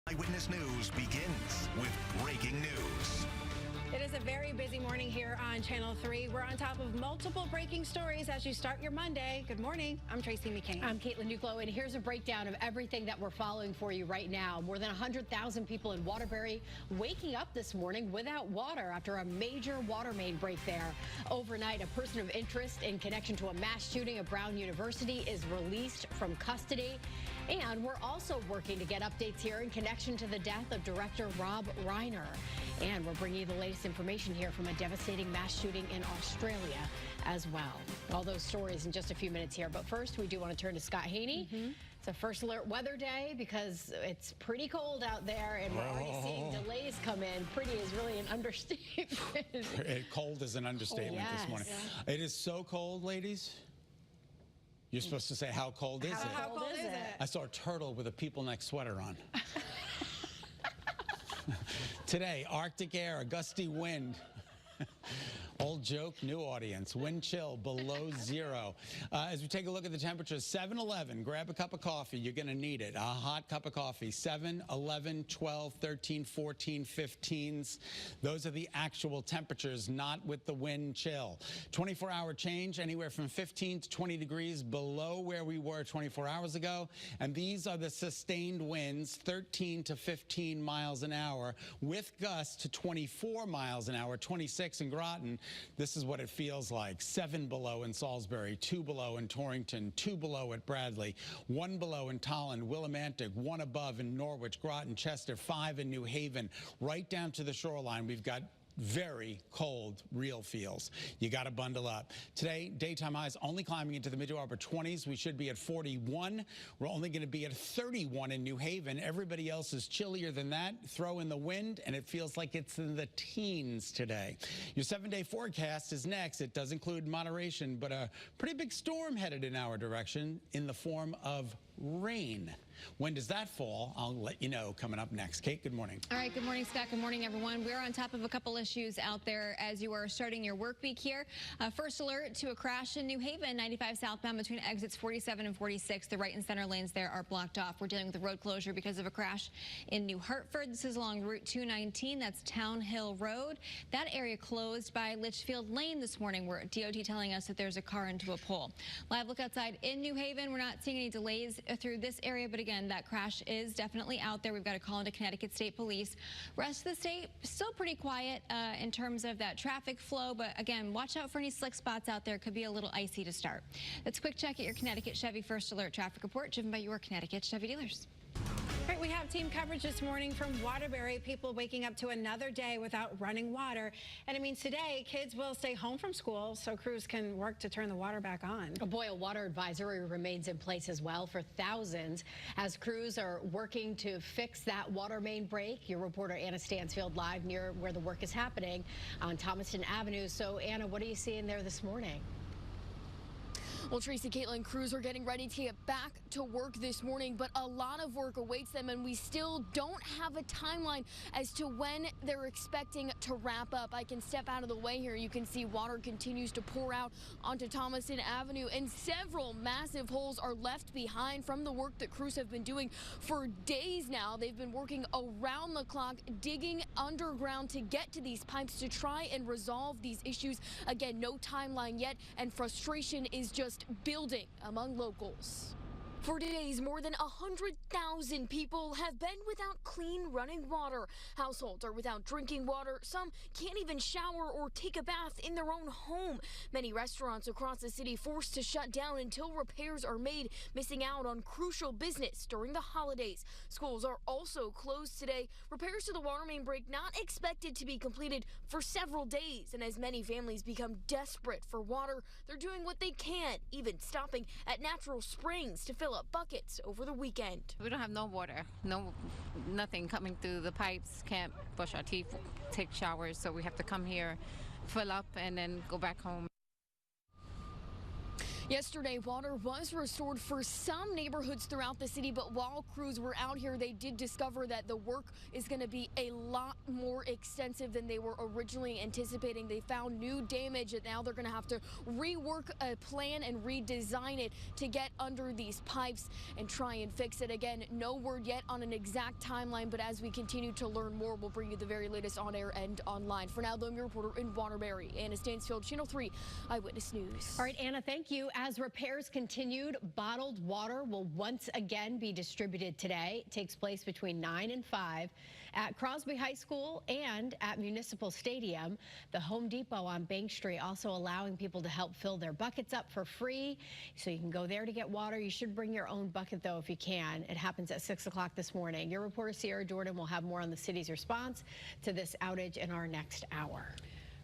Eyewitness News begins with breaking news. It is a very busy morning here on Channel 3. We're on top of multiple breaking stories as you start your Monday. Good morning. I'm Tracy McCain. I'm Caitlin Duclo, and here's a breakdown of everything that we're following for you right now. More than 100,000 people in Waterbury waking up this morning without water after a major water main break there. Overnight, a person of interest in connection to a mass shooting at Brown University is released from custody. And we're also working to get updates here in connection to the death of director Rob Reiner. And we're bringing you the latest information here from a devastating mass shooting in Australia as well. All those stories in just a few minutes here. But first, we do want to turn to Scott Haney. It's a first alert weather day because it's pretty cold out there, and we're already seeing delays come in. Pretty is really an understatement. Cold is an understatement this morning. Yeah. It is so cold, ladies. You're supposed to say, how cold is it? How cold is it? I saw a turtle with a people neck sweater on. Today, Arctic air, a gusty wind. Old joke, new audience. Wind chill below 0. As we take a look at the temperatures, 7-11, grab a cup of coffee. You're going to need it. A hot cup of coffee. 7, 11, 12, 13, 14, 15s. Those are the actual temperatures, not with the wind chill. 24-hour change, anywhere from 15 to 20 degrees below where we were 24 hours ago. And these are the sustained winds, 13 to 15 miles an hour, with gusts to 24 miles an hour, 26 in Groton. This is what it feels like. 7 below in Salisbury, 2 below in Torrington, 2 below at Bradley, 1 below in Tolland, Willimantic, 1 above in Norwich, Groton, Chester, 5 in New Haven, right down to the shoreline. We've got very cold real feels. You got to bundle up. Today, daytime highs only climbing into the mid to upper 20s. We should be at 41. We're only going to be at 31 in New Haven. Everybody else is chillier than that. Throw in the wind, and it feels like it's in the teens today. Your 7-day forecast is next. It does include moderation, but a pretty big storm headed in our direction in the form of rain. When does that fall? I'll let you know coming up next. Kate, good morning. All right, good morning, Scott. Good morning, everyone. We're on top of a couple issues out there as you are starting your work week here. First alert to a crash in New Haven, 95 southbound between exits 47 and 46. The right and center lanes there are blocked off. We're dealing with a road closure because of a crash in New Hartford. This is along Route 219. That's Town Hill Road. That area closed by Litchfield Lane this morning. We're DOT telling us that there's a car into a pole. Live look outside in New Haven. We're not seeing any delays through this area, but again, that crash is definitely out there. We've got a call into Connecticut State Police. Rest of the state still pretty quiet in terms of that traffic flow, but again, watch out for any slick spots out there. Could be a little icy to start. Let's quick check at your Connecticut Chevy First Alert traffic report driven by your Connecticut Chevy dealers. All right, we have team coverage this morning from Waterbury. People waking up to another day without running water. And it means today kids will stay home from school so crews can work to turn the water back on. A boil water advisory remains in place as well for thousands as crews are working to fix that water main break. Your reporter Anna Stansfield live near where the work is happening on Thomaston Avenue. So Anna, what are you seeing there this morning? Well, Tracy, Caitlin, crews are getting ready to get back to work this morning, but a lot of work awaits them, and we still don't have a timeline as to when they're expecting to wrap up. I can step out of the way here. You can see water continues to pour out onto Thomaston Avenue, and several massive holes are left behind from the work that crews have been doing for days now. They've been working around the clock, digging underground to get to these pipes to try and resolve these issues. Again, no timeline yet, and frustration is just building among locals. For days, more than 100,000 people have been without clean running water. Households are without drinking water. Some can't even shower or take a bath in their own home. Many restaurants across the city forced to shut down until repairs are made, missing out on crucial business during the holidays. Schools are also closed today. Repairs to the water main break not expected to be completed for several days. And as many families become desperate for water, they're doing what they can, even stopping at natural springs to fill up buckets over the weekend. We don't have no water, nothing coming through the pipes. Can't brush our teeth, take showers, so we have to come here, fill up, and then go back home. Yesterday, water was restored for some neighborhoods throughout the city, but while crews were out here, they did discover that the work is going to be a lot more extensive than they were originally anticipating. They found new damage, and now they're going to have to rework a plan and redesign it to get under these pipes and try and fix it. Again, no word yet on an exact timeline, but as we continue to learn more, we'll bring you the very latest on air and online. For now, though, I'm your reporter in Waterbury, Anna Stansfield, Channel 3 Eyewitness News. All right, Anna, thank you. As repairs continued, bottled water will once again be distributed today. It takes place between 9 and 5 at Crosby High School and at Municipal Stadium. The Home Depot on Bank Street also allowing people to help fill their buckets up for free, so you can go there to get water. You should bring your own bucket, though, if you can. It happens at 6 o'clock this morning. Your reporter, Sierra Jordan, will have more on the city's response to this outage in our next hour.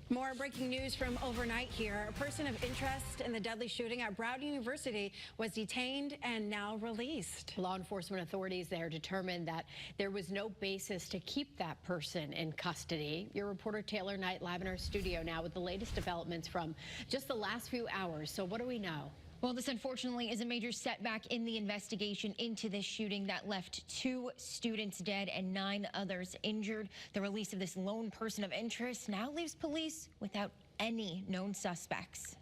More breaking news from overnight here. A person of interest in the deadly shooting at Broward University was detained and now released. Law enforcement authorities there determined that there was no basis to keep that person in custody. Your reporter Taylor Knight live in our studio now with the latest developments from just the last few hours. So what do we know? Well, this unfortunately is a major setback in the investigation into this shooting that left 2 students dead and 9 others injured. The release of this lone person of interest now leaves police without any known suspects.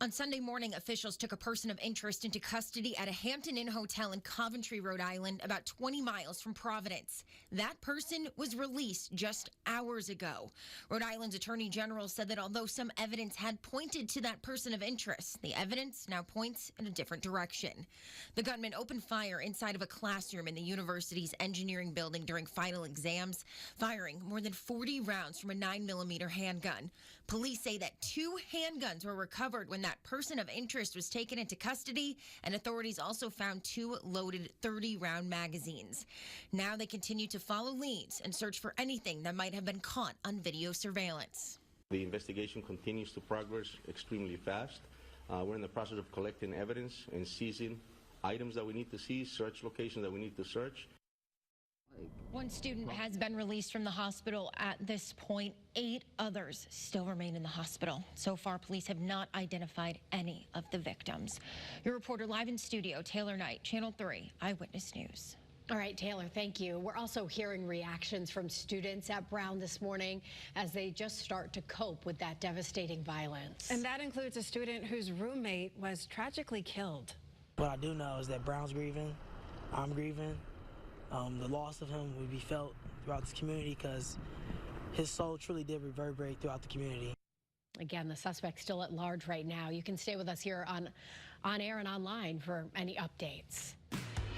On Sunday morning, officials took a person of interest into custody at a Hampton Inn hotel in Coventry, Rhode Island, about 20 miles from Providence. That person was released just hours ago. Rhode Island's Attorney General said that although some evidence had pointed to that person of interest, the evidence now points in a different direction. The gunman opened fire inside of a classroom in the university's engineering building during final exams, firing more than 40 rounds from a 9mm handgun. Police say that 2 handguns were recovered when that person of interest was taken into custody, and authorities also found 2 loaded 30-round magazines. Now they continue to follow leads and search for anything that might have been caught on video surveillance. The investigation continues to progress extremely fast. We're in the process of collecting evidence and seizing items that we need to seize, search locations that we need to search. 1 student has been released from the hospital at this point. 8 others still remain in the hospital. So far, police have not identified any of the victims. Your reporter live in studio, Taylor Knight, Channel 3 Eyewitness News. All right, Taylor, thank you. We're also hearing reactions from students at Brown this morning as they just start to cope with that devastating violence. And that includes a student whose roommate was tragically killed. What I do know is that Brown's grieving, I'm grieving. The loss of him will be felt throughout this community because his soul truly did reverberate throughout the community. Again, the suspect's still at large right now. You can stay with us here on air and online for any updates.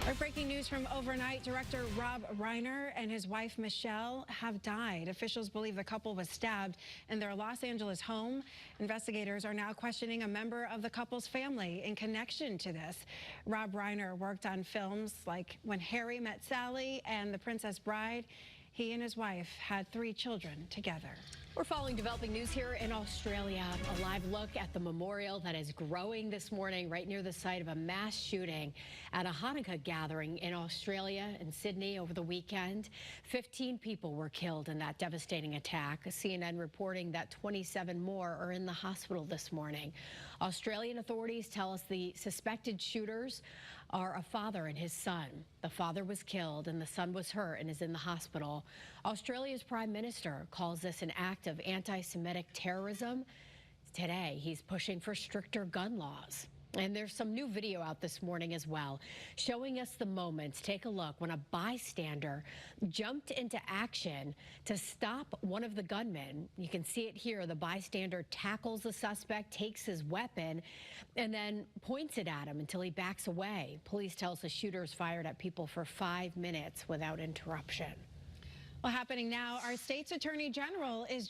Our breaking news from overnight, director Rob Reiner and his wife Michelle have died. Officials believe the couple was stabbed in their Los Angeles home. Investigators are now questioning a member of the couple's family in connection to this. Rob Reiner worked on films like When Harry Met Sally and The Princess Bride. He and his wife had 3 children together. We're following developing news here in Australia. A live look at the memorial that is growing this morning right near the site of a mass shooting at a Hanukkah gathering in Australia and Sydney over the weekend. 15 people were killed in that devastating attack. CNN reporting that 27 more are in the hospital this morning. Australian authorities tell us the suspected shooters are a father and his son. The father was killed and the son was hurt and is in the hospital. Australia's Prime Minister calls this an act of anti-Semitic terrorism. Today, he's pushing for stricter gun laws. And there's some new video out this morning as well, showing us the moments. Take a look when a bystander jumped into action to stop one of the gunmen. You can see it here. The bystander tackles the suspect, takes his weapon, and then points it at him until he backs away. Police tell us the shooters fired at people for 5 minutes without interruption. Well, happening now, our state's attorney general is